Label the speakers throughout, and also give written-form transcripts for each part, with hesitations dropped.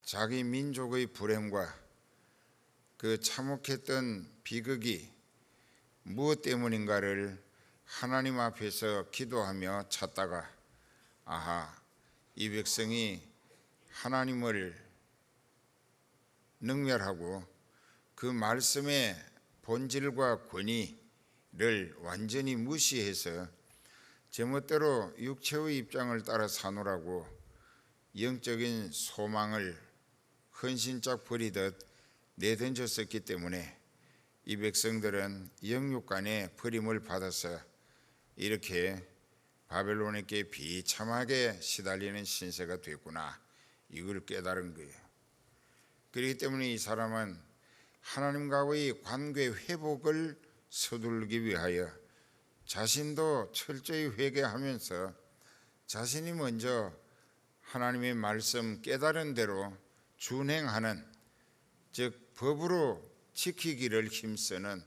Speaker 1: 자기 민족의 불행과 그 참혹했던 비극이 무엇 때문인가를 하나님 앞에서 기도하며 찾다가 이 백성이 하나님을 능멸하고 그 말씀의 본질과 권위를 완전히 무시해서 제멋대로 육체의 입장을 따라 사노라고 영적인 소망을 헌신짝 버리듯 내던졌었기 때문에 이 백성들은 영육간에 버림을 받아서 이렇게 바벨론에게 비참하게 시달리는 신세가 됐구나, 이걸 깨달은 거예요. 그렇기 때문에 이 사람은 하나님과의 관계 회복을 서두르기 위하여 자신도 철저히 회개하면서 자신이 먼저 하나님의 말씀 깨달은 대로 준행하는, 즉 법으로 지키기를 힘쓰는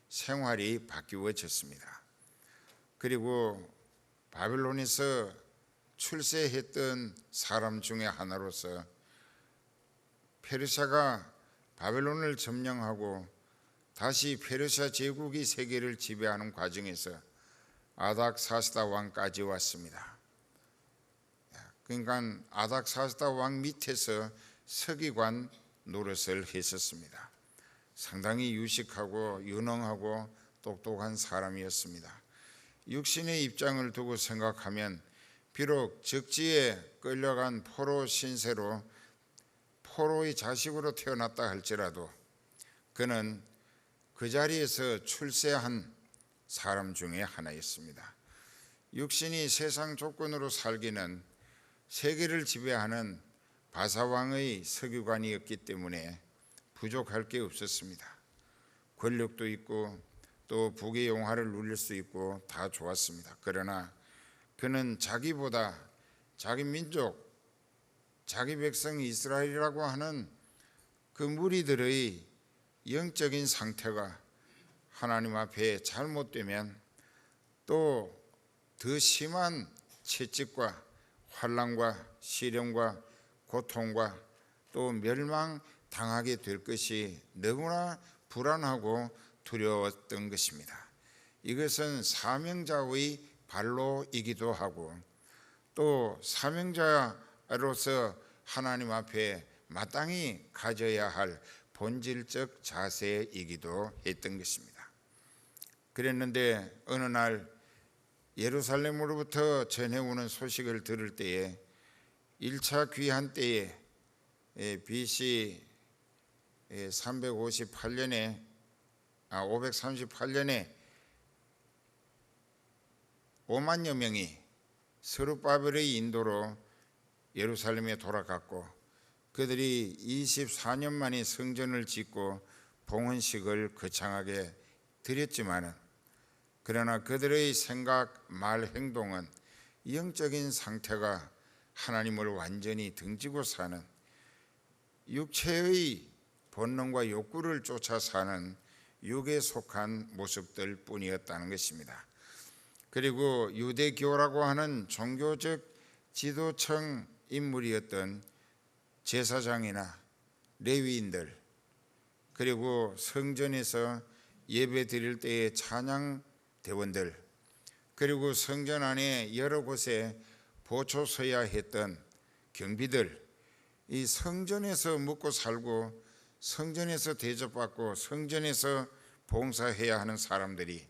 Speaker 1: 생활이 바뀌어졌습니다. 그리고 바벨론에서 출세했던 사람 중에 하나로서 페르시아가 바벨론을 점령하고 다시 페르시아 제국이 세계를 지배하는 과정에서 아닥사스다 왕까지 왔습니다. 그러니까 아닥사스다 왕 밑에서 서기관 노릇을 했었습니다. 상당히 유식하고 유능하고 똑똑한 사람이었습니다. 육신의 입장을 두고 생각하면 비록 적지에 끌려간 포로 신세로 포로의 자식으로 태어났다 할지라도 그는 그 자리에서 출세한 사람 중에 하나였습니다. 육신이 세상 조건으로 살기는 세계를 지배하는 바사왕의 서기관이었기 때문에 부족할 게 없었습니다. 권력도 있고 또 북의 영화를 누릴 수 있고 다 좋았습니다. 그러나 그는 자기보다 자기 민족, 자기 백성 이스라엘이라고 하는 그 무리들의 영적인 상태가 하나님 앞에 잘못되면 또 더 심한 채찍과 환난과 시련과 고통과 또 멸망당하게 될 것이 너무나 불안하고 두려웠던 것입니다. 이것은 사명자의 발로이기도 하고 또 사명자로서 하나님 앞에 마땅히 가져야 할 본질적 자세이기도 했던 것입니다. 그랬는데 어느 날 예루살렘으로부터 전해오는 소식을 들을 때에 1차 귀환 때에 BC 538년에 5만여 명이 스룹바벨의 인도로 예루살렘에 돌아갔고 그들이 24년 만에 성전을 짓고 봉헌식을 거창하게 드렸지만은 그러나 그들의 생각, 말, 행동은 영적인 상태가 하나님을 완전히 등지고 사는 육체의 본능과 욕구를 쫓아 사는 육에 속한 모습들 뿐이었다는 것입니다. 그리고 유대교라고 하는 종교적 지도층 인물이었던 제사장이나 레위인들, 그리고 성전에서 예배 드릴 때의 찬양 대원들, 그리고 성전 안에 여러 곳에 보초 서야 했던 경비들, 이 성전에서 먹고 살고 성전에서 대접받고 성전에서 봉사해야 하는 사람들이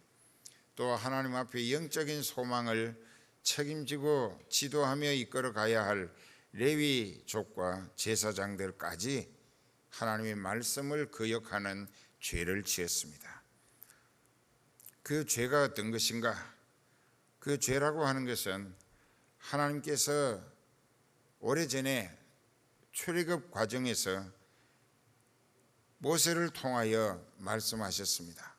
Speaker 1: 또 하나님 앞에 영적인 소망을 책임지고 지도하며 이끌어 가야 할 레위족과 제사장들까지 하나님의 말씀을 거역하는 죄를 지었습니다. 그 죄가 어떤 것인가? 그 죄라고 하는 것은 하나님께서 오래전에 출애굽 과정에서 모세를 통하여 말씀하셨습니다.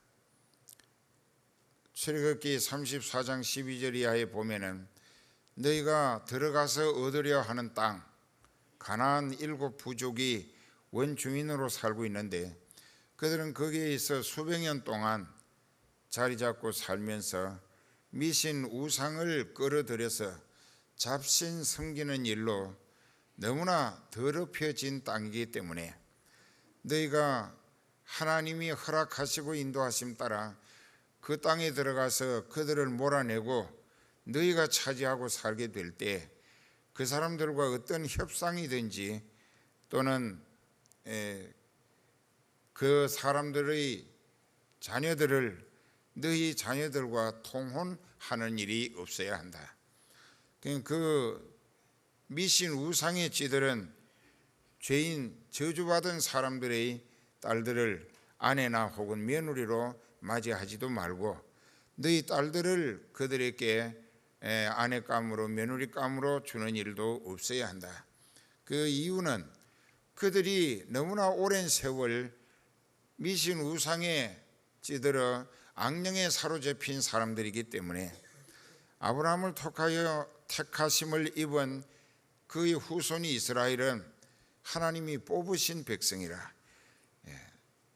Speaker 1: 출애굽기 34장 12절 이하에 보면은 너희가 들어가서 얻으려 하는 땅, 가나안 7 부족이 원주민으로 살고 있는데 그들은 거기에 있어 수백 년 동안 자리 잡고 살면서 미신 우상을 끌어들여서 잡신 섬기는 일로 너무나 더럽혀진 땅이기 때문에 너희가 하나님이 허락하시고 인도하심 따라 그 땅에 들어가서 그들을 몰아내고 너희가 차지하고 살게 될 때 그 사람들과 어떤 협상이든지 또는 그 사람들의 자녀들을 너희 자녀들과 통혼하는 일이 없어야 한다. 그 미신 우상의 쥐들은 죄인 저주받은 사람들의 딸들을 아내나 혹은 며느리로 맞이하지도 말고 너희 딸들을 그들에게 아내감으로 며느리감으로 주는 일도 없어야 한다. 그 이유는 그들이 너무나 오랜 세월 미신 우상에 찌들어 악령에 사로잡힌 사람들이기 때문에 아브라함을 택하여 택하심을 입은 그의 후손이 이스라엘은 하나님이 뽑으신 백성이라.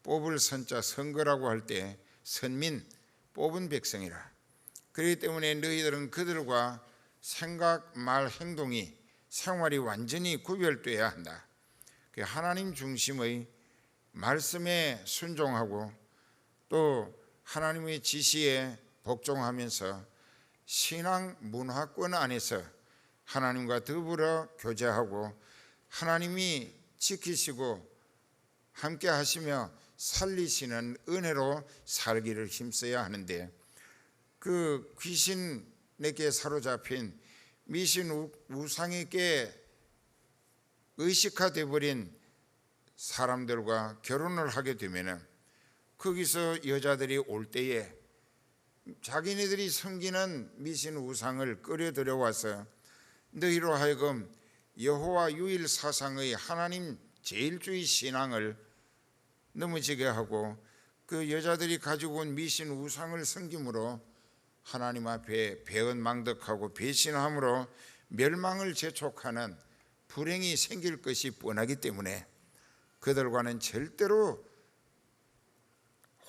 Speaker 1: 뽑을 선자 선거라고 할 때 선민 뽑은 백성이라. 그렇기 때문에 너희들은 그들과 생각, 말, 행동이 생활이 완전히 구별되어야 한다. 하나님 중심의 말씀에 순종하고 또 하나님의 지시에 복종하면서 신앙 문화권 안에서 하나님과 더불어 교제하고 하나님이 지키시고 함께 하시며 살리시는 은혜로 살기를 힘써야 하는데 그 귀신에게 사로잡힌 미신 우상에게 의식화되어 버린 사람들과 결혼을 하게 되면은 거기서 여자들이 올 때에 자기네들이 섬기는 미신 우상을 끌어들여 와서 너희로 하여금 여호와 유일 사상의 하나님 제일주의 신앙을 넘어지게 하고 그 여자들이 가지고 온 미신 우상을 섬김으로 하나님 앞에 배은망덕하고 배신함으로 멸망을 재촉하는 불행이 생길 것이 뻔하기 때문에 그들과는 절대로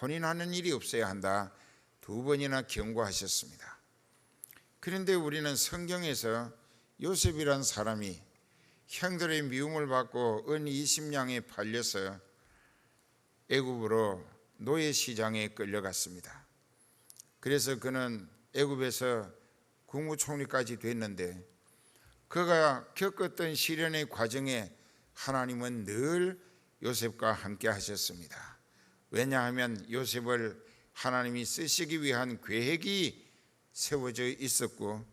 Speaker 1: 혼인하는 일이 없어야 한다. 2번이나 경고하셨습니다. 그런데 우리는 성경에서 요셉이란 사람이 형들의 미움을 받고 은 20냥에 팔려서 애굽으로 노예 시장에 끌려갔습니다. 그래서 그는 애굽에서 국무총리까지 됐는데 그가 겪었던 시련의 과정에 하나님은 늘 요셉과 함께 하셨습니다. 왜냐하면 요셉을 하나님이 쓰시기 위한 계획이 세워져 있었고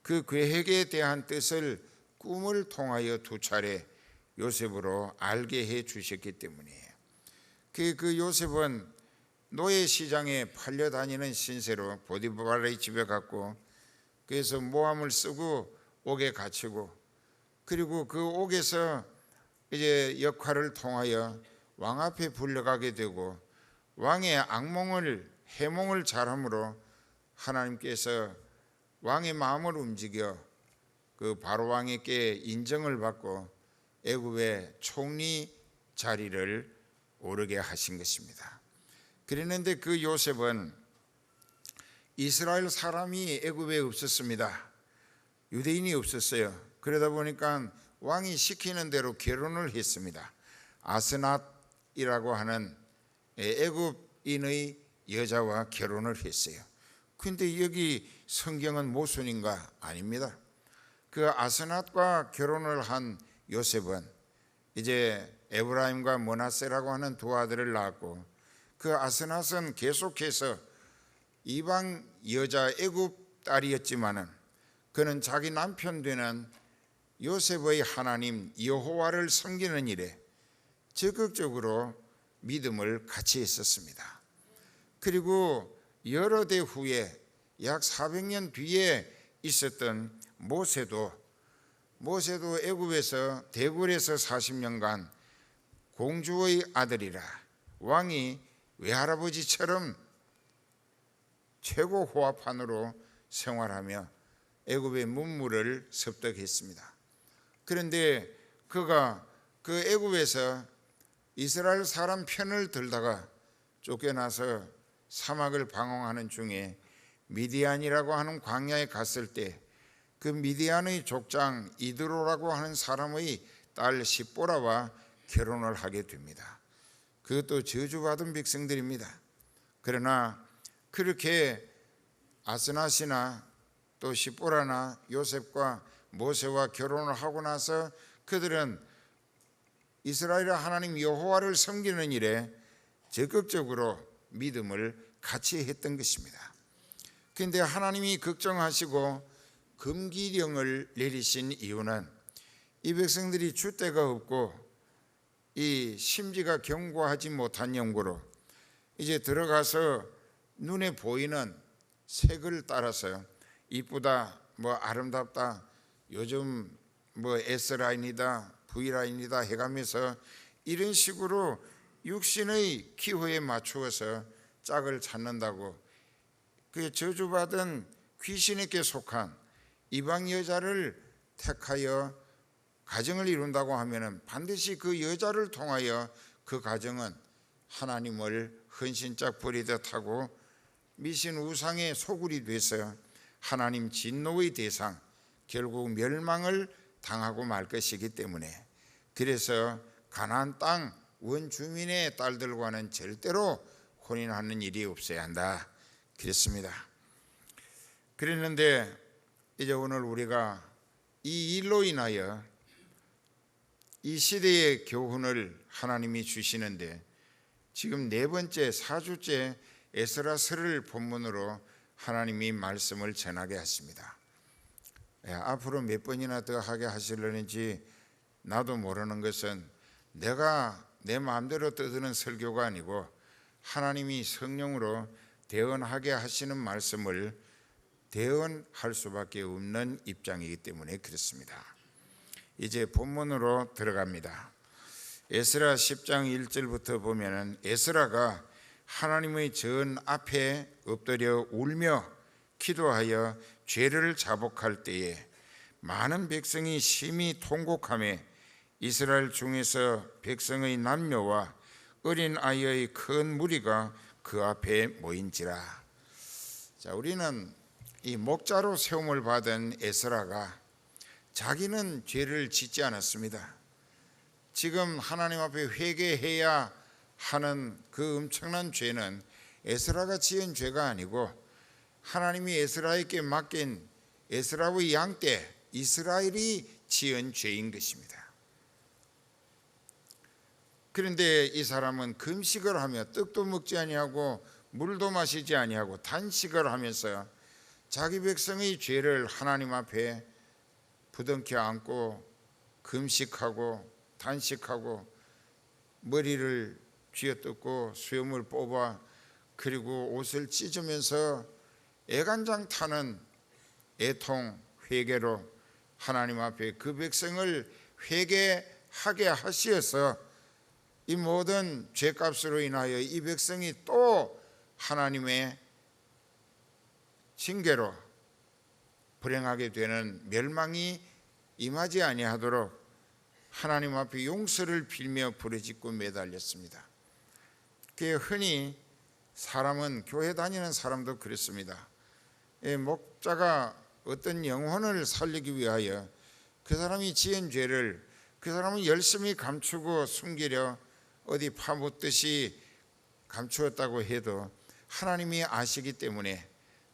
Speaker 1: 그 계획에 대한 뜻을 꿈을 통하여 2차례 요셉으로 알게 해 주셨기 때문이에요. 그 요셉은 노예 시장에 팔려다니는 신세로 보디바라의 집에 갔고 그래서 모함을 쓰고 옥에 갇히고 그리고 그 옥에서 이제 역할을 통하여 왕 앞에 불려가게 되고 왕의 해몽을 잘함으로 하나님께서 왕의 마음을 움직여 그 바로 왕에게 인정을 받고 애굽의 총리 자리를 오르게 하신 것입니다. 그랬는데 그 요셉은 이스라엘 사람이 애굽에 없었습니다. 유대인이 없었어요. 그러다 보니까 왕이 시키는 대로 결혼을 했습니다. 아스낫이라고 하는 애굽인의 여자와 결혼을 했어요. 그런데 여기 성경은 모순인가? 아닙니다. 그 아스낫과 결혼을 한 요셉은 이제 에브라임과 므낫세라고 하는 2 아들을 낳았고 그 아스낫은 계속해서 이방 여자 애굽 딸이었지만은 그는 자기 남편 되는 요셉의 하나님 여호와를 섬기는 일에 적극적으로 믿음을 같이 했었습니다. 그리고 여러 대 후에 약 400년 뒤에 있었던 모세도 애굽에서 대궐에서 40년간 공주의 아들이라 왕이 외할아버지처럼 최고 호화판으로 생활하며 애굽의 문물을 습득했습니다. 그런데 그가 그 애굽에서 이스라엘 사람 편을 들다가 쫓겨나서 사막을 방황하는 중에 미디안이라고 하는 광야에 갔을 때 그 미디안의 족장 이드로라고 하는 사람의 딸 십보라와 결혼을 하게 됩니다. 그것도 저주받은 백성들입니다. 그러나 그렇게 아스낫이나 또 십보라나 요셉과 모세와 결혼을 하고 나서 그들은 이스라엘 하나님 여호와를 섬기는 일에 적극적으로 믿음을 같이 했던 것입니다. 그런데 하나님이 걱정하시고 금기령을 내리신 이유는 이 백성들이 줏대가 없고 이 심지가 견고하지 못한 연고로 이제 들어가서 눈에 보이는 색을 따라서 이쁘다, 아름답다, 요즘 S라인이다, V라인이다 해가면서 이런 식으로 육신의 기호에 맞추어서 짝을 찾는다고 그 저주받은 귀신에게 속한 이방 여자를 택하여 가정을 이룬다고 하면은 반드시 그 여자를 통하여 그 가정은 하나님을 헌신짝 버리듯 하고 미신 우상의 소굴이 돼서 하나님 진노의 대상, 결국 멸망을 당하고 말 것이기 때문에 그래서 가나안 땅 원주민의 딸들과는 절대로 혼인하는 일이 없어야 한다 그랬습니다. 그랬는데 이제 오늘 우리가 이 일로 인하여 이 시대의 교훈을 하나님이 주시는데 지금 네 번째 4주째 에스라서를 본문으로 하나님이 말씀을 전하게 하십니다. 앞으로 몇 번이나 더 하게 하시려는지 나도 모르는 것은 내가 내 마음대로 떠드는 설교가 아니고 하나님이 성령으로 대언하게 하시는 말씀을 대언할 수밖에 없는 입장이기 때문에 그렇습니다. 이제 본문으로 들어갑니다. 에스라 10장 1절부터 보면은 에스라가 하나님의 전 앞에 엎드려 울며 기도하여 죄를 자복할 때에 많은 백성이 심히 통곡하며 이스라엘 중에서 백성의 남녀와 어린 아이의 큰 무리가 그 앞에 모인지라. 자, 우리는 이 목자로 세움을 받은 에스라가 자기는 죄를 짓지 않았습니다. 지금 하나님 앞에 회개해야 하는 그 엄청난 죄는 에스라가 지은 죄가 아니고 하나님이 에스라에게 맡긴 에스라의 양떼 이스라엘이 지은 죄인 것입니다. 그런데 이 사람은 금식을 하며 떡도 먹지 아니하고 물도 마시지 아니하고 단식을 하면서 자기 백성의 죄를 하나님 앞에 부둥켜 안고 금식하고 단식하고 머리를 쥐어뜯고 수염을 뽑아 그리고 옷을 찢으면서 애간장 타는 애통 회개로 하나님 앞에 그 백성을 회개하게 하시어서 이 모든 죄값으로 인하여 이 백성이 또 하나님의 징계로 불행하게 되는 멸망이 임하지 아니하도록 하나님 앞에 용서를 빌며 부르짖고 매달렸습니다. 그게 흔히 사람은 교회 다니는 사람도 그렇습니다. 목자가 어떤 영혼을 살리기 위하여 그 사람이 지은 죄를 그 사람은 열심히 감추고 숨기려 어디 파묻듯이 감추었다고 해도 하나님이 아시기 때문에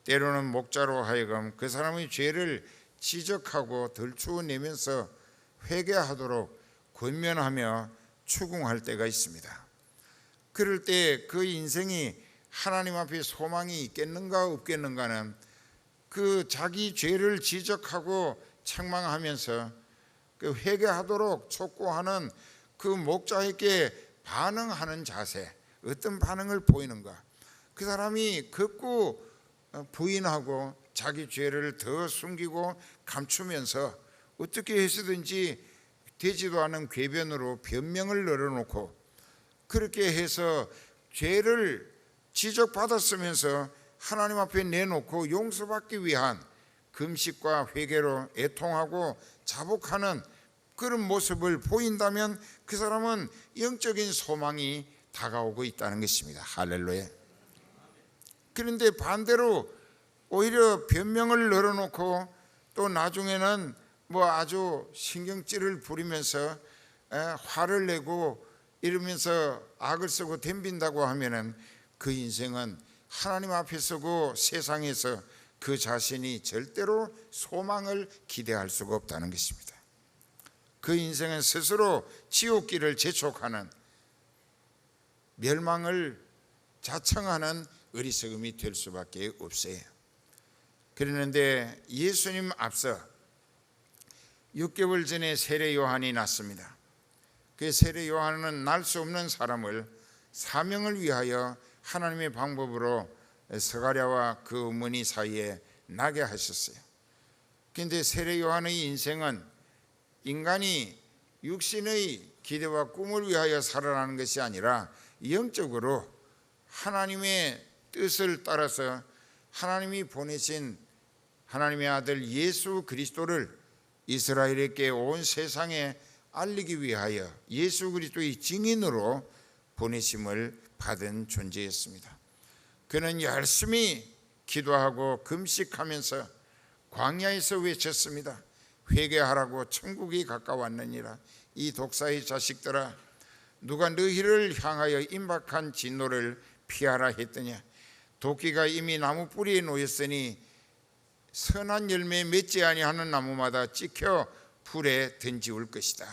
Speaker 1: 때로는 목자로 하여금 그 사람의 죄를 지적하고 덜추어내면서 회개하도록 권면하며 추궁할 때가 있습니다. 그럴 때 그 인생이 하나님 앞에 소망이 있겠는가 없겠는가는 그 자기 죄를 지적하고 책망하면서 그 회개하도록 촉구하는 그 목자에게 반응하는 자세, 어떤 반응을 보이는가? 그 사람이 극구 부인하고 자기 죄를 더 숨기고 감추면서 어떻게 해서든지 되지도 않은 궤변으로 변명을 늘어놓고 그렇게 해서 죄를 지적받았으면서 하나님 앞에 내놓고 용서받기 위한 금식과 회개로 애통하고 자복하는 그런 모습을 보인다면 그 사람은 영적인 소망이 다가오고 있다는 것입니다. 할렐루야. 그런데 반대로 오히려 변명을 늘어놓고 또 나중에는 뭐 아주 신경질을 부리면서 화를 내고 이러면서 악을 쓰고 덤빈다고 하면은 그 인생은 하나님 앞에 서고 세상에서 그 자신이 절대로 소망을 기대할 수가 없다는 것입니다. 그 인생은 스스로 지옥길을 재촉하는, 멸망을 자청하는 어리석음이 될 수밖에 없어요. 그러는데 예수님 앞서 6개월 전에 세례 요한이 났습니다. 그 세례 요한은 날 수 없는 사람을 사명을 위하여 하나님의 방법으로 스가랴와 그 어머니 사이에 나게 하셨어요. 그런데 세례 요한의 인생은 인간이 육신의 기대와 꿈을 위하여 살아가는 것이 아니라 영적으로 하나님의 뜻을 따라서 하나님이 보내신 하나님의 아들 예수 그리스도를 이스라엘에게 온 세상에 알리기 위하여 예수 그리스도의 증인으로 보내심을 받은 존재였습니다. 그는 열심히 기도하고 금식하면서 광야에서 외쳤습니다. 회개하라고 천국이 가까웠느니라. 이 독사의 자식들아, 누가 너희를 향하여 임박한 진노를 피하라 했더냐. 도끼가 이미 나무 뿌리에 놓였으니 선한 열매 맺지 아니하는 나무마다 찍혀 불에 던지울 것이다.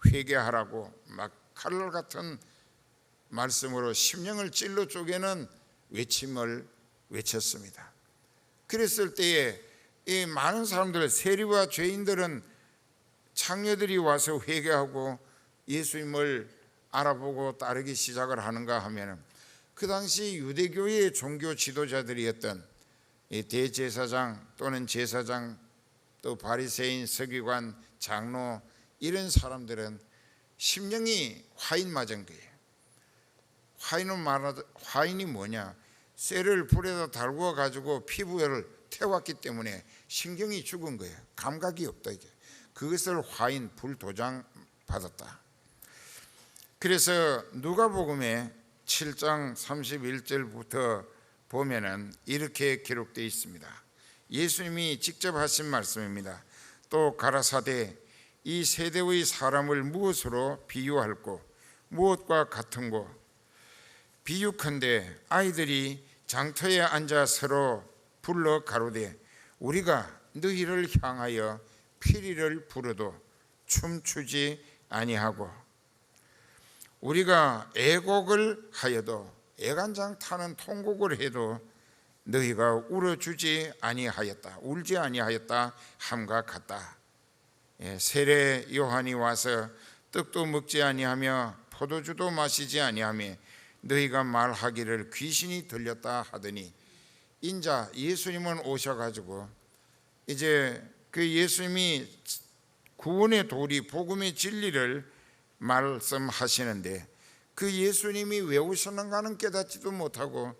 Speaker 1: 회개하라고 막 칼날 같은 말씀으로 심령을 찔러 쪼개는 외침을 외쳤습니다. 그랬을 때에 이 많은 사람들, 세리와 죄인들은, 창녀들이 와서 회개하고 예수님을 알아보고 따르기 시작을 하는가 하면, 그 당시 유대교의 종교 지도자들이었던 대제사장 또는 제사장, 또 바리새인, 서기관, 장로, 이런 사람들은 심령이 화인 맞은 거예요. 화인이 뭐냐? 쇠를 불에다 달구어 가지고 피부를 태웠기 때문에 신경이 죽은 거예요. 감각이 없다 이게. 그것을 화인, 불도장 받았다. 그래서 누가복음에 7장 31절부터 보면은 이렇게 기록되어 있습니다. 예수님이 직접 하신 말씀입니다. 또 가라사대 이 세대의 사람을 무엇으로 비유할꼬? 무엇과 같은고? 비유컨대 아이들이 장터에 앉아 서로 불러 가로되 우리가 너희를 향하여 피리를 부르도 춤추지 아니하고 우리가 애곡을 하여도 애간장 타는 통곡을 해도 너희가 울어주지 아니하였다, 울지 아니하였다 함과 같다. 세례 요한이 와서 떡도 먹지 아니하며 포도주도 마시지 아니하며 너희가 말하기를 귀신이 들렸다 하더니, 인자 예수님은 오셔가지고 이제 그 예수님이 구원의 도리, 복음의 진리를 말씀하시는데 그 예수님이 왜 오셨는가는 깨닫지도 못하고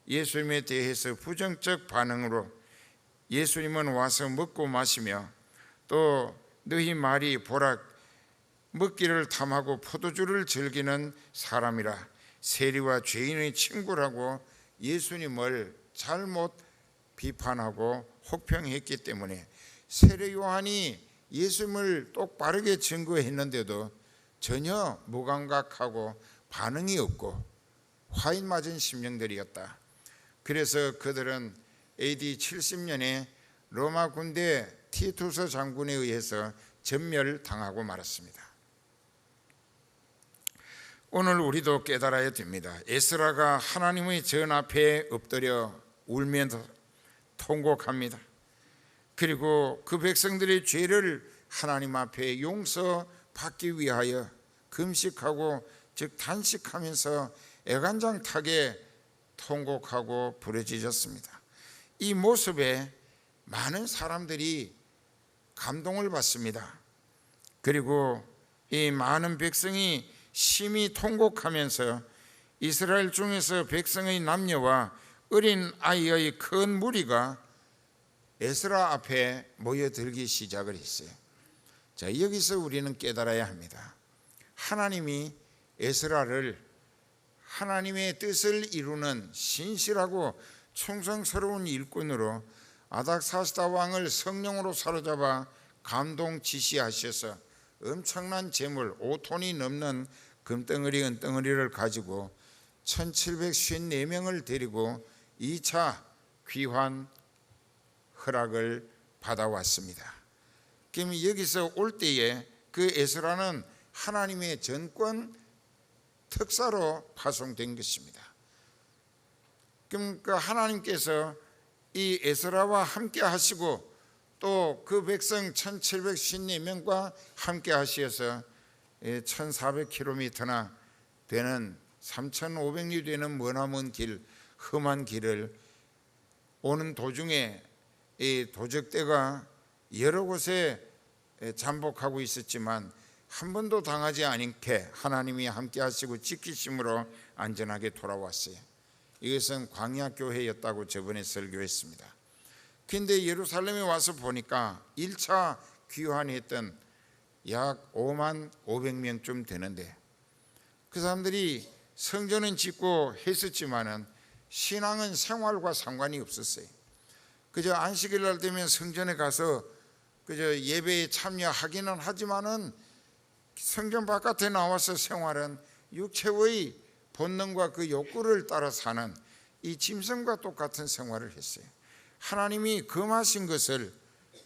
Speaker 1: 예수님에 대해서 부정적 반응으로 예수님은 와서 먹고 마시며 또 너희 말이 보라 먹기를 탐하고 포도주를 즐기는 사람이라 세리와 죄인의 친구라고 예수님을 잘못 비판하고 혹평했기 때문에 세례 요한이 예수님을 똑바르게 증거했는데도 전혀 무감각하고 반응이 없고 화인 맞은 심령들이었다. 그래서 그들은 AD 70년에 로마 군대 티투스 장군에 의해서 전멸당하고 말았습니다. 오늘 우리도 깨달아야 됩니다. 에스라가 하나님의 전 앞에 엎드려 울면서 통곡합니다. 그리고 그 백성들의 죄를 하나님 앞에 용서받기 위하여 금식하고 즉 단식하면서 애간장타게 통곡하고 부르짖었습니다. 이 모습에 많은 사람들이 감동을 받습니다. 그리고 이 많은 백성이 심히 통곡하면서 이스라엘 중에서 백성의 남녀와 어린 아이의 큰 무리가 에스라 앞에 모여들기 시작을 했어요. 자, 여기서 우리는 깨달아야 합니다. 하나님이 에스라를 하나님의 뜻을 이루는 신실하고 충성스러운 일꾼으로 아닥사스다 왕을 성령으로 사로잡아 감동 지시하셔서 엄청난 재물 5톤이 넘는 금덩어리 은덩어리를 가지고 1754명을 데리고 2차 귀환 허락을 받아왔습니다. 그럼 여기서 올 때에 그 에스라는 하나님의 전권 특사로 파송된 것입니다. 그럼 그 하나님께서 이 에스라와 함께 하시고 또 그 백성 1754명과 함께 하셔서 1400km나 되는 3500리 되는 머나먼 길, 험한 길을 오는 도중에 이 도적대가 여러 곳에 잠복하고 있었지만 한 번도 당하지 않게 하나님이 함께 하시고 지키심으로 안전하게 돌아왔어요. 이것은 광야교회였다고 저번에 설교했습니다. 그런데 예루살렘에 와서 보니까 1차 귀환했던 약 5만 500명쯤 되는데 그 사람들이 성전은 짓고 했었지만은 신앙은 생활과 상관이 없었어요. 그저 안식일 날 되면 성전에 가서 그저 예배에 참여하기는 하지만은 성전 바깥에 나와서 생활은 육체의 본능과 그 욕구를 따라 사는 이 짐승과 똑같은 생활을 했어요. 하나님이 금하신 것을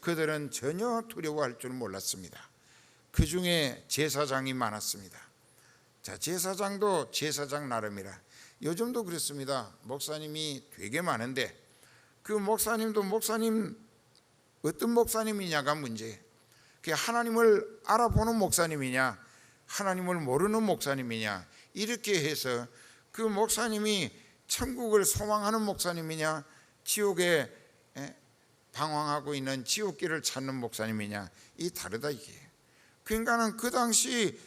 Speaker 1: 그들은 전혀 두려워할 줄 몰랐습니다. 그 중에 제사장이 많았습니다. 자, 제사장도 제사장 나름이라 요즘도 그렇습니다. 목사님이 되게 많은데 그 목사님도 목사님 어떤 목사님이냐가 문제예요. 그게 하나님을 알아보는 목사님이냐 하나님을 모르는 목사님이냐 이렇게 해서 그 목사님이 천국을 소망하는 목사님이냐 지옥에 방황하고 있는 지옥길을 찾는 목사님이냐 이 다르다 이게. 그러니까는 그 당시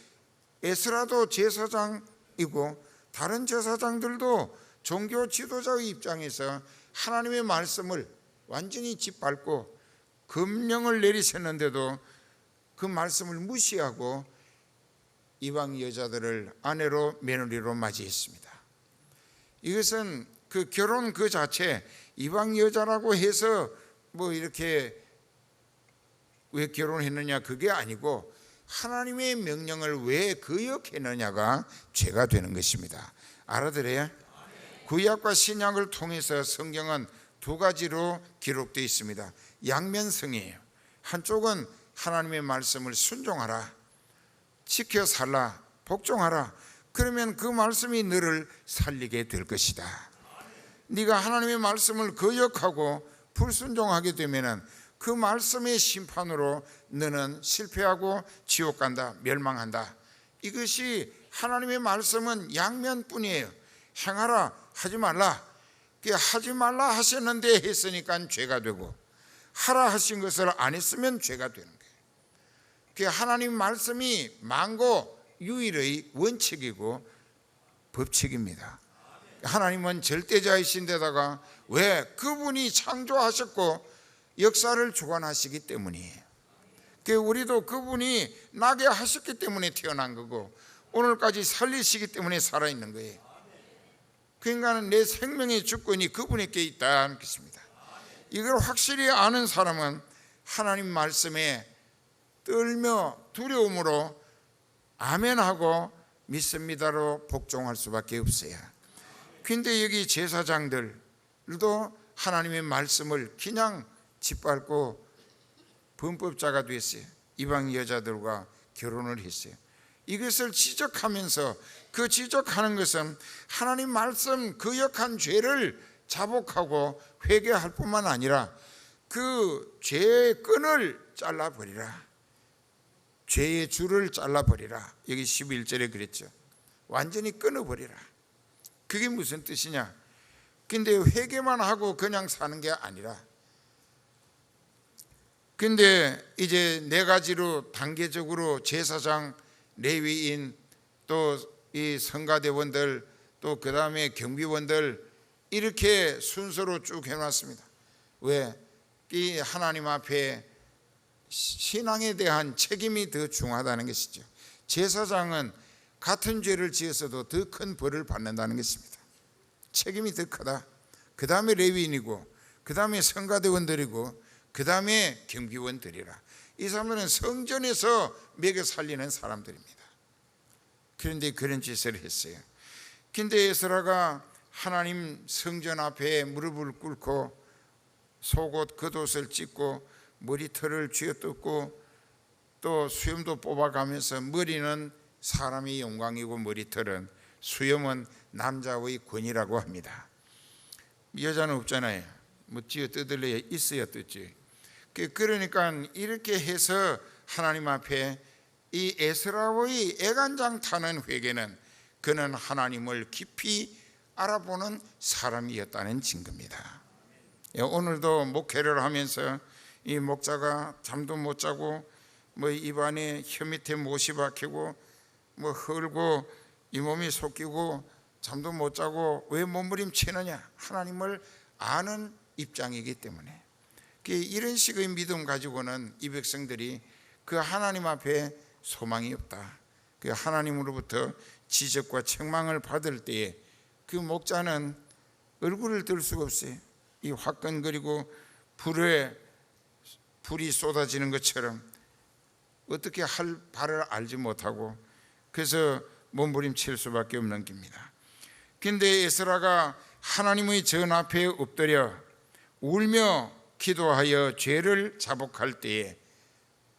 Speaker 1: 에스라도 제사장이고 다른 제사장들도 종교 지도자의 입장에서 하나님의 말씀을 완전히 짓밟고 금령을 내리셨는데도 그 말씀을 무시하고 이방 여자들을 아내로 며느리로 맞이했습니다. 이것은 그 결혼 그 자체 이방 여자라고 해서 뭐 이렇게 왜 결혼했느냐 그게 아니고 하나님의 명령을 왜 거역했느냐가 죄가 되는 것입니다. 알아들어요? 구약과 신약을 통해서 성경은 두 가지로 기록되어 있습니다. 양면성이에요. 한쪽은 하나님의 말씀을 순종하라, 지켜 살라, 복종하라. 그러면 그 말씀이 너를 살리게 될 것이다. 네가 하나님의 말씀을 거역하고 불순종하게 되면 그 말씀의 심판으로 너는 실패하고 지옥 간다, 멸망한다. 이것이 하나님의 말씀은 양면뿐이에요. 행하라, 하지 말라. 하지 말라 하셨는데 했으니까 죄가 되고 하라 하신 것을 안 했으면 죄가 되는 거예요. 하나님 말씀이 만고 유일의 원칙이고 법칙입니다. 하나님은 절대자이신 데다가 왜 그분이 창조하셨고 역사를 주관하시기 때문이에요. 우리도 그분이 나게 하셨기 때문에 태어난 거고 오늘까지 살리시기 때문에 살아있는 거예요. 그러니까 내 생명의 주권이 그분에게 있다는 것입니다. 이걸 확실히 아는 사람은 하나님 말씀에 떨며 두려움으로 아멘하고 믿습니다로 복종할 수밖에 없어요. 근데 여기 제사장들도 하나님의 말씀을 그냥 짓밟고 범법자가 됐어요. 이방 여자들과 결혼을 했어요. 이것을 지적하면서 그 지적하는 것은 하나님 말씀 거역한 죄를 자복하고 회개할 뿐만 아니라 그 죄의 끈을 잘라버리라, 죄의 줄을 잘라버리라. 여기 11절에 그랬죠. 완전히 끊어버리라. 그게 무슨 뜻이냐? 근데 회개만 하고 그냥 사는 게 아니라 근데 이제 네 가지로 단계적으로 제사장, 레위인, 또 이 성가대원들, 또 그 다음에 경비원들 이렇게 순서로 쭉 해놨습니다. 왜? 이 하나님 앞에 신앙에 대한 책임이 더 중하다는 것이죠. 제사장은 같은 죄를 지었어도 더 큰 벌을 받는다는 것입니다. 책임이 더 크다. 그 다음에 레위인이고 그 다음에 성가대원 드리고 그 다음에 경비원 드리라. 이 사람들은 성전에서 먹여 살리는 사람들입니다. 그런데 그런 짓을 했어요. 근데 에스라가 하나님 성전 앞에 무릎을 꿇고 속옷 겉옷을 찢고 머리털을 쥐어뜯고 또 수염도 뽑아가면서 머리는 사람의 영광이고 머리털은 수염은 남자의 권위라고 합니다. 여자는 없잖아요. 뭐 쥐어뜯을래 있어야 뜯지. 그러니까 이렇게 해서 하나님 앞에 이 에스라의 애간장타는 회개는 그는 하나님을 깊이 알아보는 사람이었다는 증거입니다. 오늘도 목회를 하면서 이 목자가 잠도 못 자고 뭐 입안에 혀 밑에 못이 박히고 뭐 헐고 이 몸이 솟기고 잠도 못 자고 왜 몸부림치느냐? 하나님을 아는 입장이기 때문에. 이런 식의 믿음 가지고는 이 백성들이 그 하나님 앞에 소망이 없다. 그 하나님으로부터 지적과 책망을 받을 때에 그 목자는 얼굴을 들 수가 없어요. 이 화끈거리고 불이 쏟아지는 것처럼 어떻게 할 바를 알지 못하고 그래서 몸부림칠 수밖에 없는 겁니다. 근데 에스라가 하나님의 전 앞에 엎드려 울며 기도하여 죄를 자복할 때에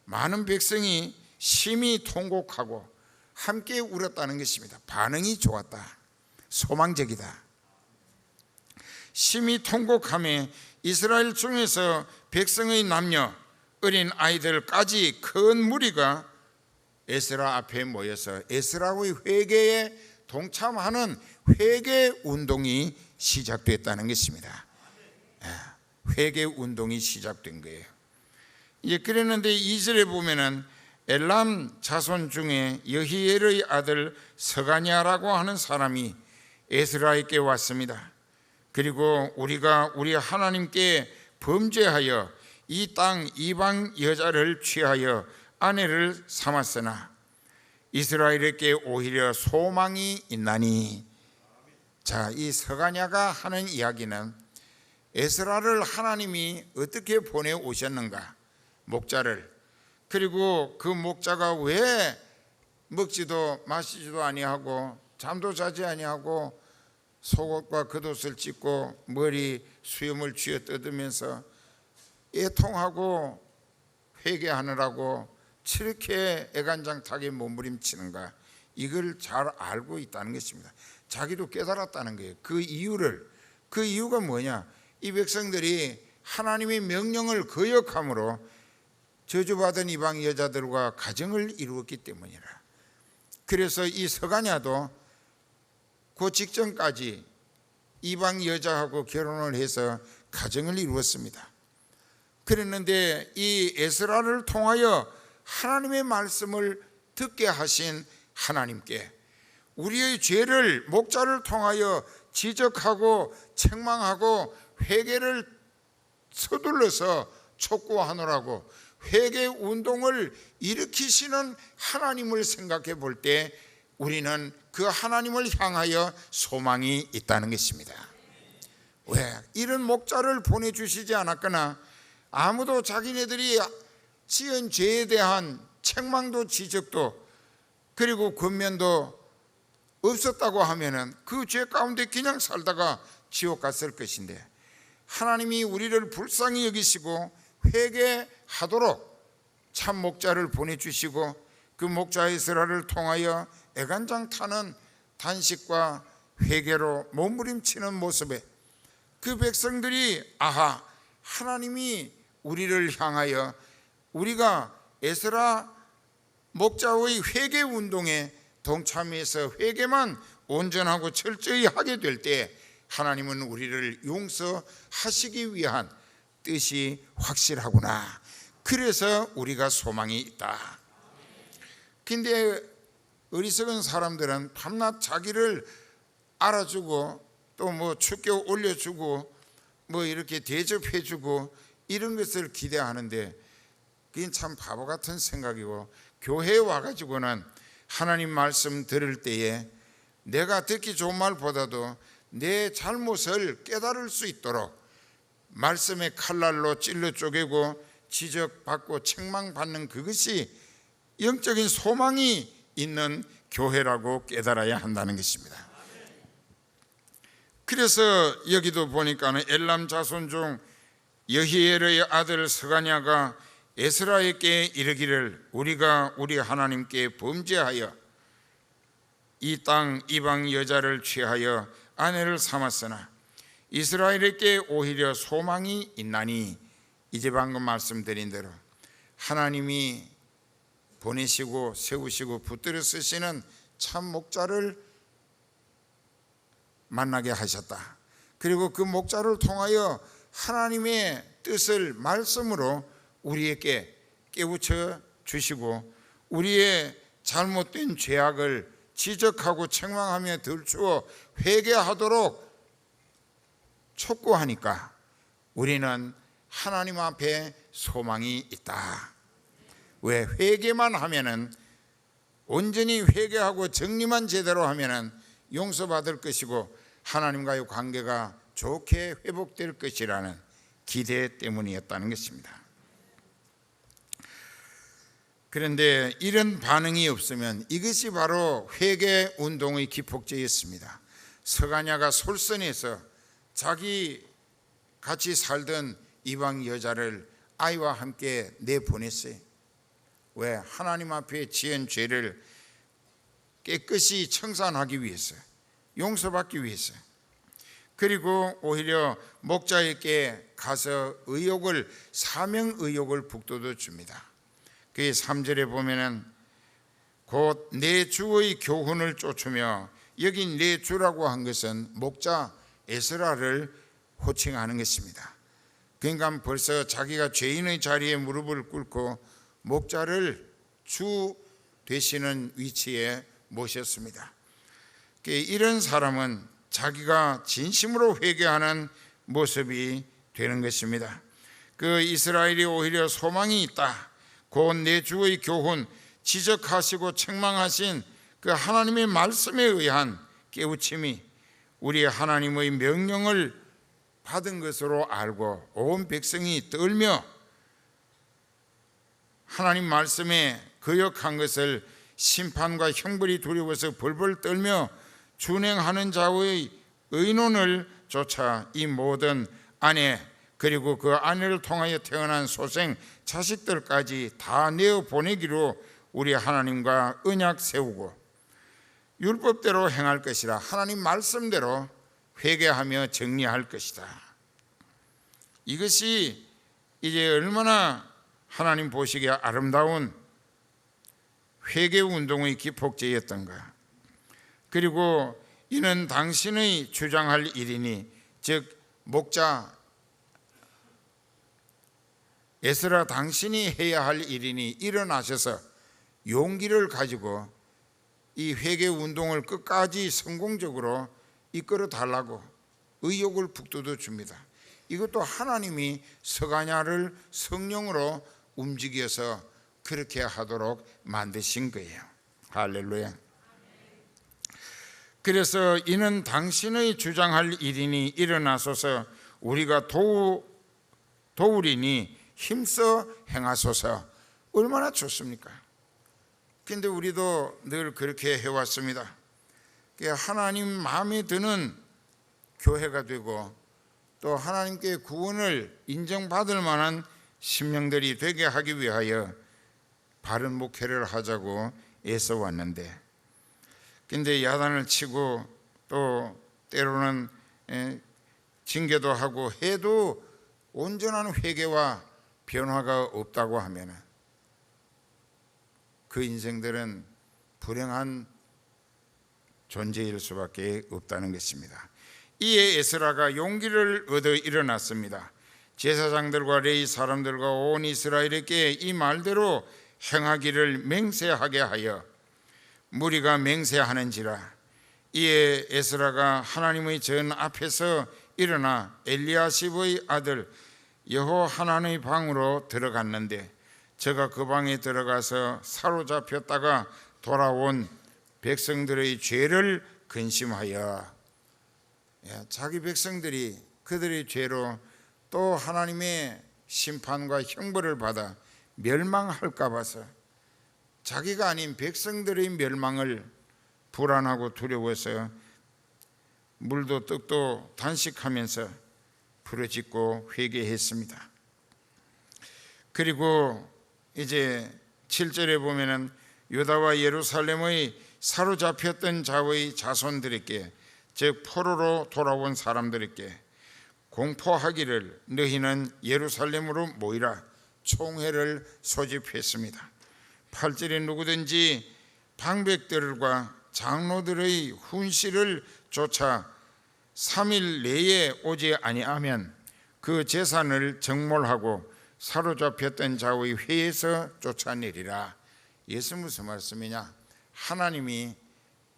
Speaker 1: 많은 백성이 심히 통곡하고 함께 울었다는 것입니다. 반응이 좋았다. 소망적이다. 심히 통곡하며 이스라엘 중에서 백성의 남녀 어린 아이들까지 큰 무리가 에스라 앞에 모여서 에스라의 회개에 동참하는 회개 운동이 시작됐다는 것입니다. 회개 운동이 시작된 거예요. 그랬는데 2절에 보면은 엘람 자손 중에 여히엘의 아들 스가냐라고 하는 사람이 에스라에게 왔습니다. 그리고 우리가 우리 하나님께 범죄하여 이 땅 이방 여자를 취하여 아내를 삼았으나 이스라엘에게 오히려 소망이 있나니. 자, 이 스가냐가 하는 이야기는 에스라를 하나님이 어떻게 보내오셨는가, 목자를. 그리고 그 목자가 왜 먹지도 마시지도 아니하고 잠도 자지 아니하고 속옷과 겉옷을 찢고 머리 수염을 쥐어뜯으면서 애통하고 회개하느라고 저렇게 애간장타게 몸부림치는가, 이걸 잘 알고 있다는 것입니다. 자기도 깨달았다는 거예요. 그 이유가 뭐냐? 이 백성들이 하나님의 명령을 거역함으로 저주받은 이방 여자들과 가정을 이루었기 때문이라. 그래서 이 스가냐도 그 직전까지 이방 여자하고 결혼을 해서 가정을 이루었습니다. 그랬는데 이 에스라를 통하여 하나님의 말씀을 듣게 하신 하나님께 우리의 죄를 목자를 통하여 지적하고 책망하고 회개를 서둘러서 촉구하느라고 회개 운동을 일으키시는 하나님을 생각해 볼 때 우리는 그 하나님을 향하여 소망이 있다는 것입니다. 왜? 이런 목자를 보내주시지 않았거나 아무도 자기네들이 지은 죄에 대한 책망도 지적도 그리고 권면도 없었다고 하면은 그 죄 가운데 그냥 살다가 지옥 갔을 것인데, 하나님이 우리를 불쌍히 여기시고 회개하도록 참 목자를 보내주시고 그 목자 에스라를 통하여 애간장타는 단식과 회개로 몸부림치는 모습에 그 백성들이 아하, 하나님이 우리를 향하여 우리가 에스라 목자의 회개 운동에 동참해서 회개만 온전하고 철저히 하게 될 때 하나님은 우리를 용서하시기 위한 뜻이 확실하구나. 그래서 우리가 소망이 있다. 근데 어리석은 사람들은 밤낮 자기를 알아주고 또 뭐 축교 올려주고 뭐 이렇게 대접해주고 이런 것을 기대하는데 그건 참 바보 같은 생각이고, 교회에 와가지고는 하나님 말씀 들을 때에 내가 듣기 좋은 말보다도 내 잘못을 깨달을 수 있도록 말씀의 칼날로 찔러 쪼개고 지적받고 책망받는 그것이 영적인 소망이 있는 교회라고 깨달아야 한다는 것입니다. 그래서 여기도 보니까는 엘람 자손 중 여히엘의 아들 스가냐가 에스라에게 이르기를 우리가 우리 하나님께 범죄하여 이 땅 이방 여자를 취하여 아내를 삼았으나 이스라엘에게 오히려 소망이 있나니, 이제 방금 말씀드린 대로 하나님이 보내시고 세우시고 붙들어 쓰시는 참 목자를 만나게 하셨다. 그리고 그 목자를 통하여 하나님의 뜻을 말씀으로 우리에게 깨우쳐 주시고 우리의 잘못된 죄악을 지적하고 책망하며 들추어 회개하도록 촉구하니까 우리는 하나님 앞에 소망이 있다. 왜? 회개만 하면은, 온전히 회개하고 정리만 제대로 하면은 용서받을 것이고 하나님과의 관계가 좋게 회복될 것이라는 기대 때문이었다는 것입니다. 그런데 이런 반응이 없으면 이것이 바로 회개 운동의 기폭제였습니다. 스가냐가 솔선해서 자기 같이 살던 이방 여자를 아이와 함께 내보냈어요. 왜? 하나님 앞에 지은 죄를 깨끗이 청산하기 위해서, 용서받기 위해서. 그리고 오히려 목자에게 가서 사명 의욕을 북돋워 줍니다. 그 3절에 보면은 곧 내 주의 교훈을 쫓으며, 여기 내 주라고 한 것은 목자 에스라를 호칭하는 것입니다. 그러니까 벌써 자기가 죄인의 자리에 무릎을 꿇고 목자를 주 되시는 위치에 모셨습니다. 이런 사람은 자기가 진심으로 회개하는 모습이 되는 것입니다. 그 이스라엘이 오히려 소망이 있다. 곧 내 주의 교훈, 지적하시고 책망하신 그 하나님의 말씀에 의한 깨우침이 우리 하나님의 명령을 받은 것으로 알고 온 백성이 떨며 하나님 말씀에 거역한 것을 심판과 형벌이 두려워서 벌벌 떨며 준행하는 자의 의논을 쫓아 이 모든 아내, 그리고 그 아내를 통하여 태어난 소생 자식들까지 다 내어 보내기로 우리 하나님과 언약 세우고 율법대로 행할 것이라, 하나님 말씀대로 회개하며 정리할 것이다. 이것이 이제 얼마나 하나님 보시기에 아름다운 회개 운동의 기폭제였던가. 그리고 이는 당신의 주장할 일이니, 즉 목자 에스라 당신이 해야 할 일이니 일어나셔서 용기를 가지고 이 회개 운동을 끝까지 성공적으로 이끌어 달라고 의욕을 북돋워 줍니다. 이것도 하나님이 스가냐를 성령으로 움직여서 그렇게 하도록 만드신 거예요. 할렐루야. 그래서 이는 당신의 주장할 일이니 일어나소서, 우리가 도우리니 힘써 행하소서. 얼마나 좋습니까? 근데 우리도 늘 그렇게 해왔습니다. 하나님 마음에 드는 교회가 되고 또 하나님께 구원을 인정받을 만한 심령들이 되게 하기 위하여 바른 목회를 하자고 애써 왔는데, 근데 야단을 치고 또 때로는 징계도 하고 해도 온전한 회개와 변화가 없다고 하면 그 인생들은 불행한 존재일 수밖에 없다는 것입니다. 이에 에스라가 용기를 얻어 일어났습니다. 제사장들과 레위 사람들과 온 이스라엘에게 이 말대로 행하기를 맹세하게 하여 무리가 맹세하는지라. 이에 에스라가 하나님의 전 앞에서 일어나 엘리야십의 아들 여호하난의 방으로 들어갔는데, 저가 그 방에 들어가서 사로잡혔다가 돌아온 백성들의 죄를 근심하여, 자기 백성들이 그들의 죄로 또 하나님의 심판과 형벌을 받아 멸망할까 봐서 자기가 아닌 백성들의 멸망을 불안하고 두려워서 물도 떡도 단식하면서 부르짖고 회개했습니다. 그리고 이제 7절에 보면은 유다와 예루살렘의 사로잡혔던 자의 자손들에게, 즉 포로로 돌아온 사람들에게 공포하기를 너희는 예루살렘으로 모이라 총회를 소집했습니다. 8절에 누구든지 방백들과 장로들의 훈시를 쫓아 3일 내에 오지 아니하면 그 재산을 정몰하고 사로잡혔던 자의 회에서 쫓아내리라. 이것은 무슨 말씀이냐? 하나님이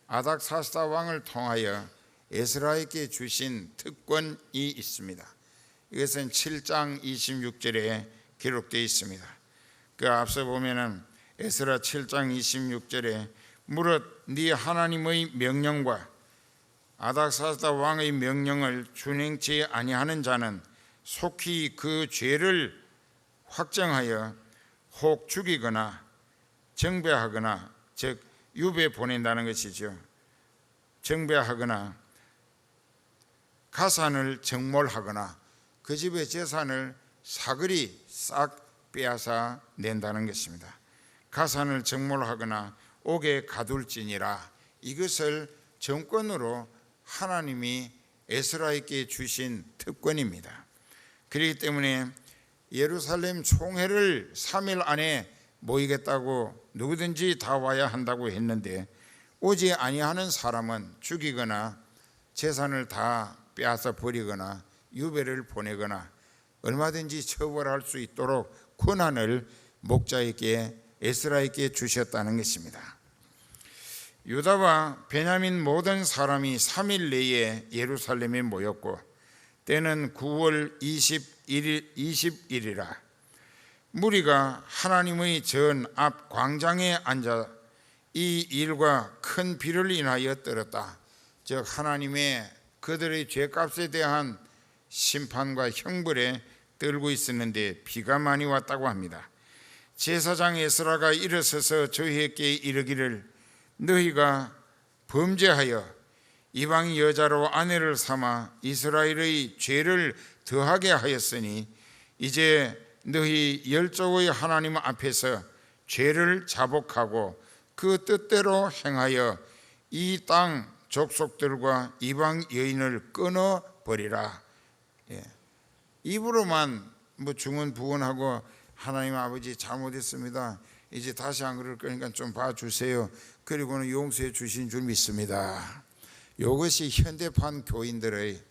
Speaker 1: 아닥사스다 왕을 통하여 에스라에게 주신 특권이 있습니다. 이것은 7장 26절에 기록되어 있습니다. 그 앞서 보면은 에스라 7장 26절에 무릇 네 하나님의 명령과 아닥사스다 왕의 명령을 준행치 아니하는 자는 속히 그 죄를 확정하여 혹 죽이거나 정배하거나, 즉 유배 보낸다는 것이죠. 정배하거나 가산을 정몰하거나 그 집의 재산을 사그리 싹 빼앗아 낸다는 것입니다. 가산을 정몰하거나 옥에 가둘지니라. 이것을 정권으로 하나님이 에스라에게 주신 특권입니다. 그렇기 때문에 예루살렘 총회를 3일 안에 모이겠다고 누구든지 다 와야 한다고 했는데 오지 아니하는 사람은 죽이거나 재산을 다 빼앗아 버리거나 유배를 보내거나 얼마든지 처벌할 수 있도록 권한을 목자에게, 에스라에게 주셨다는 것입니다. 유다와 베냐민 모든 사람이 3일 내에 예루살렘에 모였고 때는 9월 21일이라 무리가 하나님의 전 앞 광장에 앉아 이 일과 큰 비를 인하여 떨었다. 즉 하나님의 그들의 죄값에 대한 심판과 형벌에 떨고 있었는데 비가 많이 왔다고 합니다. 제사장 에스라가 일어서서 저희에게 이르기를 너희가 범죄하여 이방 여자로 아내를 삼아 이스라엘의 죄를 더하게 하였으니 이제 너희 열조의 하나님 앞에서 죄를 자복하고 그 뜻대로 행하여 이 땅 족속들과 이방 여인을 끊어버리라. 입으로만 중언부언하고 하나님 아버지 잘못했습니다, 이제 다시 안 그럴 거니까 좀 봐주세요, 그리고는 용서해 주신 줄 믿습니다. 이것이 현대판 교인들의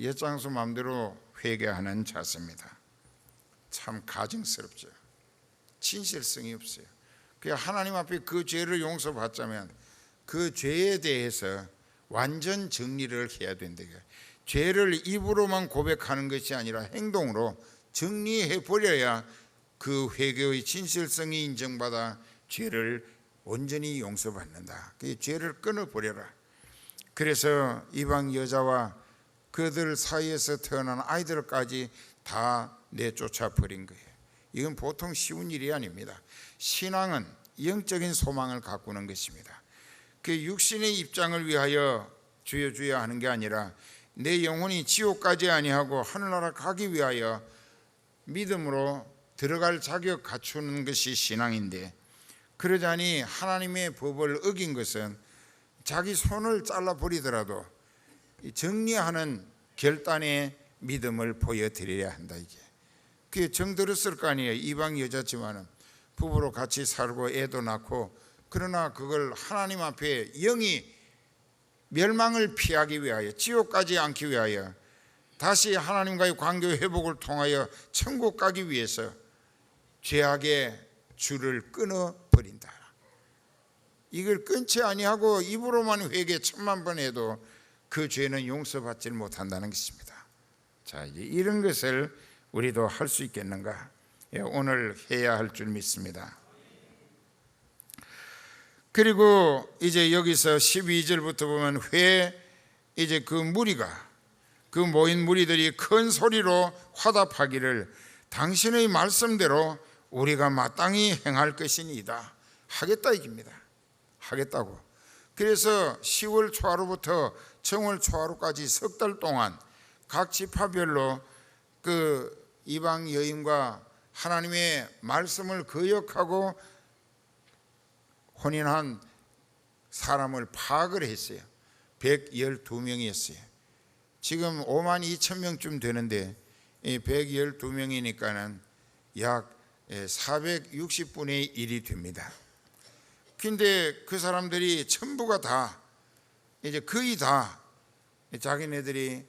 Speaker 1: 엿장수 마음대로 회개하는 자세입니다. 참 가증스럽죠. 진실성이 없어요. 그냥 하나님 앞에 그 죄를 용서받자면 그 죄에 대해서 완전 정리를 해야 된다. 죄를 입으로만 고백하는 것이 아니라 행동으로 정리해 버려야 그 회개의 진실성이 인정받아 죄를 온전히 용서받는다. 그 죄를 끊어버려라. 그래서 이방 여자와 그들 사이에서 태어난 아이들까지 다 내쫓아 버린 거예요. 이건 보통 쉬운 일이 아닙니다. 신앙은 영적인 소망을 가꾸는 것입니다. 그 육신의 입장을 위하여 주여 주여 하는 게 아니라 내 영혼이 지옥 가지 아니하고 하늘나라 가기 위하여 믿음으로 들어갈 자격 갖추는 것이 신앙인데, 그러자니 하나님의 법을 어긴 것은 자기 손을 잘라버리더라도 정리하는 결단의 믿음을 보여드려야 한다. 이게 그게 정들었을 거 아니에요. 이방 여자지만은 부부로 같이 살고 애도 낳고, 그러나 그걸 하나님 앞에 영이 멸망을 피하기 위하여, 지옥 가지 않기 위하여, 다시 하나님과의 관계 회복을 통하여 천국 가기 위해서 죄악의 줄을 끊어버린다. 이걸 끊지 아니하고 입으로만 회개 1000만 번 해도 그 죄는 용서받지 못한다는 것입니다. 자, 이제 이런 것을 우리도 할 수 있겠는가? 오늘 해야 할 줄 믿습니다. 그리고 이제 여기서 12절부터 보면 이제 그 무리가 그 모인 무리들이 큰 소리로 화답하기를 당신의 말씀대로 우리가 마땅히 행할 것이니이다. 하겠다 이깁니다. 하겠다고. 그래서 10월 초하루부터 정월 초하루까지 석 달 동안 각 지파별로 그 이방 여인과 하나님의 말씀을 거역하고 혼인한 사람을 파악을 했어요. 112명이었어요. 지금 5만 2천 명쯤 되는데 112명이니까는 약 460분의 1이 됩니다. 근데 그 사람들이 전부가 다 이제 거의 다 자기네들이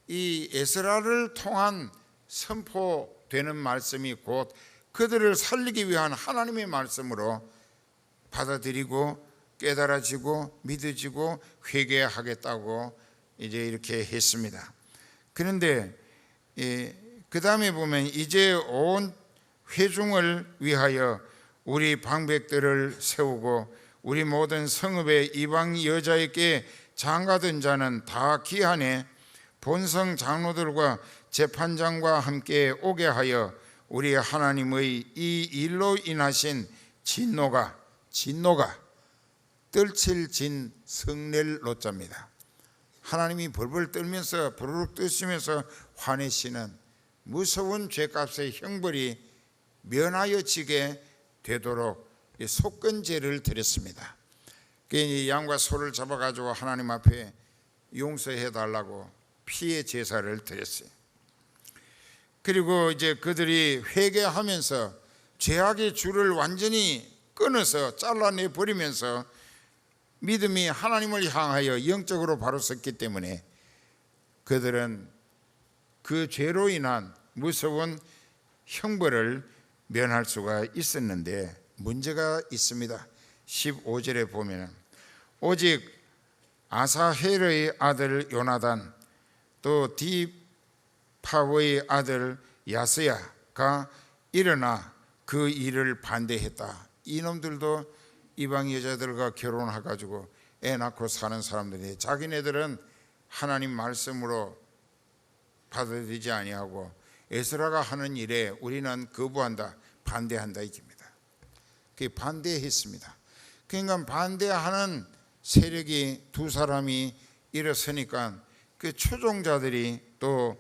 Speaker 1: 이 에스라를 통한 선포되는 말씀이 곧 그들을 살리기 위한 하나님의 말씀으로 받아들이고 깨달아지고 믿어지고 회개하겠다고 이제 이렇게 했습니다. 그런데 그 다음에 보면 이제 온 회중을 위하여 우리 방백들을 세우고 우리 모든 성읍의 이방 여자에게 장가든 자는 다 기한에 본성 장로들과 재판장과 함께 오게 하여 우리 하나님의 이 일로 인하신 진노가 떨칠진 성낼 노자입니다. 하나님이 벌벌 떨면서 부르륵 뜨시면서 화내시는 무서운 죄값의 형벌이 면하여지게 되도록 속건제를 드렸습니다. 그 양과 소를 잡아가지고 하나님 앞에 용서해 달라고 피의 제사를 드렸어요. 그리고 이제 그들이 회개하면서 죄악의 줄을 완전히 끊어서 잘라내 버리면서 믿음이 하나님을 향하여 영적으로 바로 섰기 때문에 그들은 그 죄로 인한 무서운 형벌을 면할 수가 있었는데 문제가 있습니다. 15절에 보면 오직 아사헬의 아들 요나단 또 디파의 아들 야스야가 일어나 그 일을 반대했다. 이놈들도 이방 여자들과 결혼해가지고 애 낳고 사는 사람들이 자기네들은 하나님 말씀으로 받아들이지 아니하고 에스라가 하는 일에 우리는 거부한다, 반대한다 이깁니다. 그게 반대했습니다. 그러니까 반대하는 세력이 두 사람이 일어서니까 그 추종자들이 또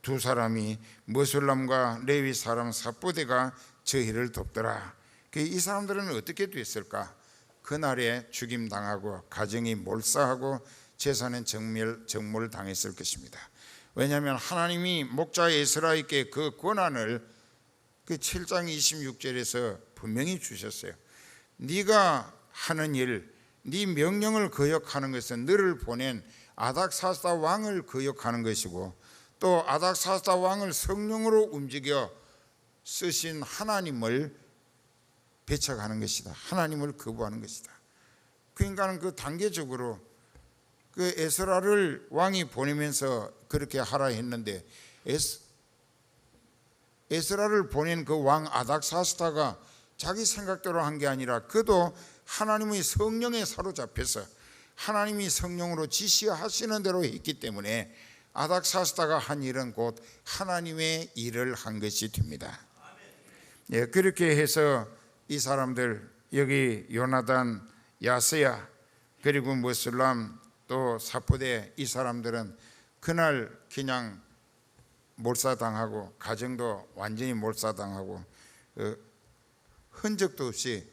Speaker 1: 두 사람이 머술람과 레위 사람 삽보대가 저희를 돕더라. 이 사람들은 어떻게 됐을까? 그날에 죽임당하고 가정이 몰사하고 재산은 정몰당했을 것입니다. 왜냐하면 하나님이 목자 에스라에게 그 권한을 그 7장 26절에서 분명히 주셨어요. 네가 하는 일, 네 명령을 거역하는 것은 너를 보낸 아닥사스다 왕을 거역하는 것이고 또 아닥사스다 왕을 성령으로 움직여 쓰신 하나님을 배척하는 것이다. 하나님을 거부하는 것이다. 그러니까 그 단계적으로 그 에스라를 왕이 보내면서 그렇게 하라 했는데 에스라를 보낸 그 왕 아닥사스다가 자기 생각대로 한 게 아니라 그도 하나님의 성령에 사로잡혀서 하나님이 성령으로 지시하시는 대로 했기 때문에 아닥사스다가 한 일은 곧 하나님의 일을 한 것이 됩니다. 예, 그렇게 해서 이 사람들 여기 요나단, 야스야 그리고 머술람 또 삽보대 이 사람들은 그날 그냥 몰사당하고 가정도 완전히 몰사당하고 흔적도 없이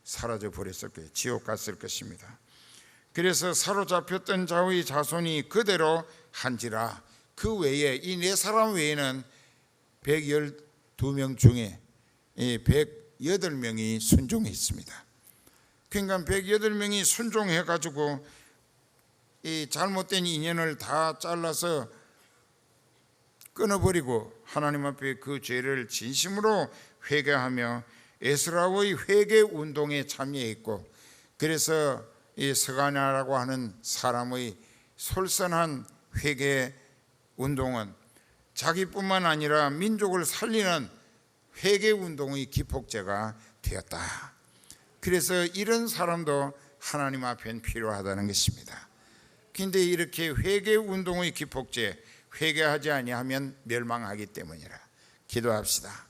Speaker 1: 사라져 버렸을 거예요. 지옥 갔을 것입니다. 그래서 사로잡혔던 자의 자손이 그대로 한지라 그 외에 이 네 사람 외에는 112명 중에 108명이 순종했습니다. 그러니까 108명이 순종해가지고 이 잘못된 인연을 다 잘라서 끊어버리고 하나님 앞에 그 죄를 진심으로 회개하며 에스라의 회개 운동에 참여했고 그래서 이 스가냐라고 하는 사람의 솔선한 회개 운동은 자기뿐만 아니라 민족을 살리는 회개 운동의 기폭제가 되었다. 그래서 이런 사람도 하나님 앞엔 필요하다는 것입니다. 근데 이렇게 회개 운동의 기폭제, 회개하지 아니하면 멸망하기 때문이라. 기도합시다.